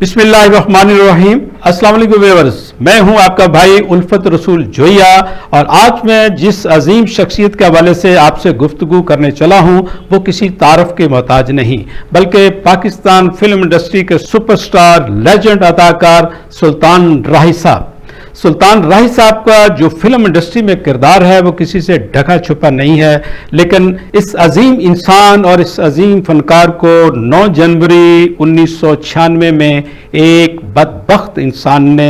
बिस्मिल्लाहिर्रहमानिर्रहीम। अस्सलाम वालेकुम व्यूअर्स, मैं हूं आपका भाई उल्फत रसूल जोइया और आज मैं जिस अजीम शख्सियत के हवाले से आपसे गुफ्तगू करने चला हूं वो किसी तारफ के मोहताज नहीं बल्कि पाकिस्तान फिल्म इंडस्ट्री के सुपरस्टार लेजेंड अदाकार सुल्तान राही साहब। सुल्तान राही साहब का जो फिल्म इंडस्ट्री में किरदार है वो किसी से ढका छुपा नहीं है, लेकिन इस अजीम इंसान और इस अजीम फनकार को 9 जनवरी 1996 में एक बदबख्त इंसान ने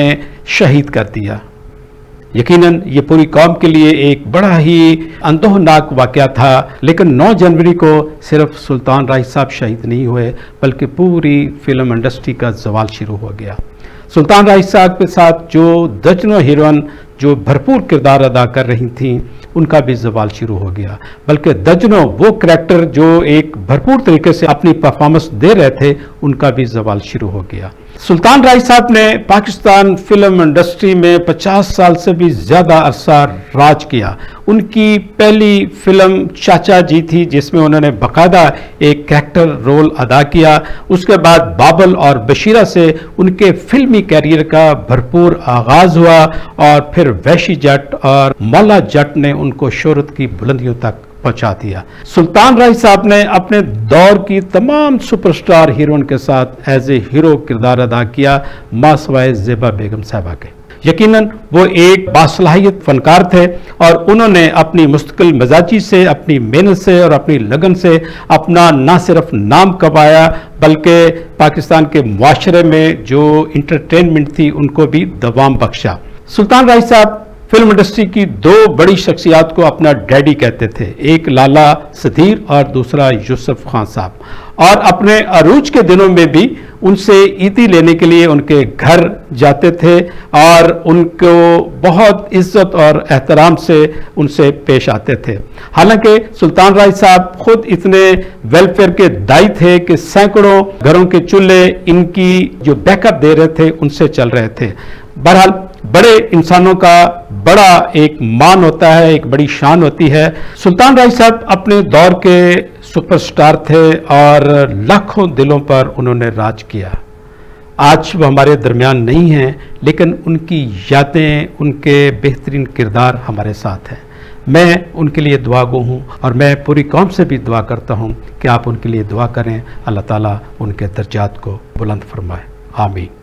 शहीद कर दिया। यकीनन ये पूरी कौम के लिए एक बड़ा ही अंदोहनाक वाक़या था, लेकिन 9 जनवरी को सिर्फ सुल्तान राही साहब शहीद नहीं हुए बल्कि पूरी फिल्म इंडस्ट्री का ज़वाल शुरू हो गया। सुल्तान राही साहब के साथ जो दर्जनों हीरोइन जो भरपूर किरदार अदा कर रही थीं उनका भी ज़वाल शुरू हो गया, बल्कि दर्जनों वो करैक्टर जो एक भरपूर तरीके से अपनी परफॉर्मेंस दे रहे थे उनका भी ज़वाल शुरू हो गया। सुल्तान राही साहब ने पाकिस्तान फिल्म इंडस्ट्री में 50 साल से भी ज़्यादा अरसा राज किया। उनकी पहली फिल्म चाचा जी थी जिसमें उन्होंने बाकायदा एक कैरेक्टर रोल अदा किया। उसके बाद बाबल और बशीरा से उनके फिल्मी कैरियर का भरपूर आगाज़ हुआ और फिर वैशी जट और मौला जट ने उनको शोहरत की बुलंदियों तक पहुंचा दिया। सुल्तान राही साहब ने अपने दौर की तमाम सुपरस्टार हीरोइन के साथ एज ए हीरो किरदार अदा किया, मां सवाए ज़ेबा बेगम साहबा के। यकीनन वो एक बासलाहियत फनकार थे और उन्होंने अपनी मुस्तकिल मिजाजी से, अपनी मेहनत से और अपनी लगन से अपना ना सिर्फ नाम कमाया बल्कि पाकिस्तान के मुआशरे में जो इंटरटेनमेंट थी उनको भी दवाम बख्शा। सुल्तान राही साहब फिल्म इंडस्ट्री की 2 बड़ी शख्सियात को अपना डैडी कहते थे, एक लाला सदीर और दूसरा यूसुफ खान साहब, और अपने अरूज के दिनों में भी उनसे ईदी लेने के लिए उनके घर जाते थे और उनको बहुत इज्जत और एहतराम से उनसे पेश आते थे। हालांकि सुल्तान राही साहब खुद इतने वेलफेयर के दाई थे कि सैकड़ों घरों के चूल्हे इनकी जो बैकअप दे रहे थे उनसे चल रहे थे। बहरहाल बड़े इंसानों का बड़ा एक मान होता है, एक बड़ी शान होती है। सुल्तान राही साहब अपने दौर के सुपरस्टार थे और लाखों दिलों पर उन्होंने राज किया। आज वो हमारे दरमियान नहीं हैं, लेकिन उनकी यादें, उनके बेहतरीन किरदार हमारे साथ हैं। मैं उनके लिए दुआगो हूँ और मैं पूरी कौम से भी दुआ करता हूँ कि आप उनके लिए दुआ करें, अल्लाह ताला उनके दर्जात को बुलंद फरमाए। आमीन।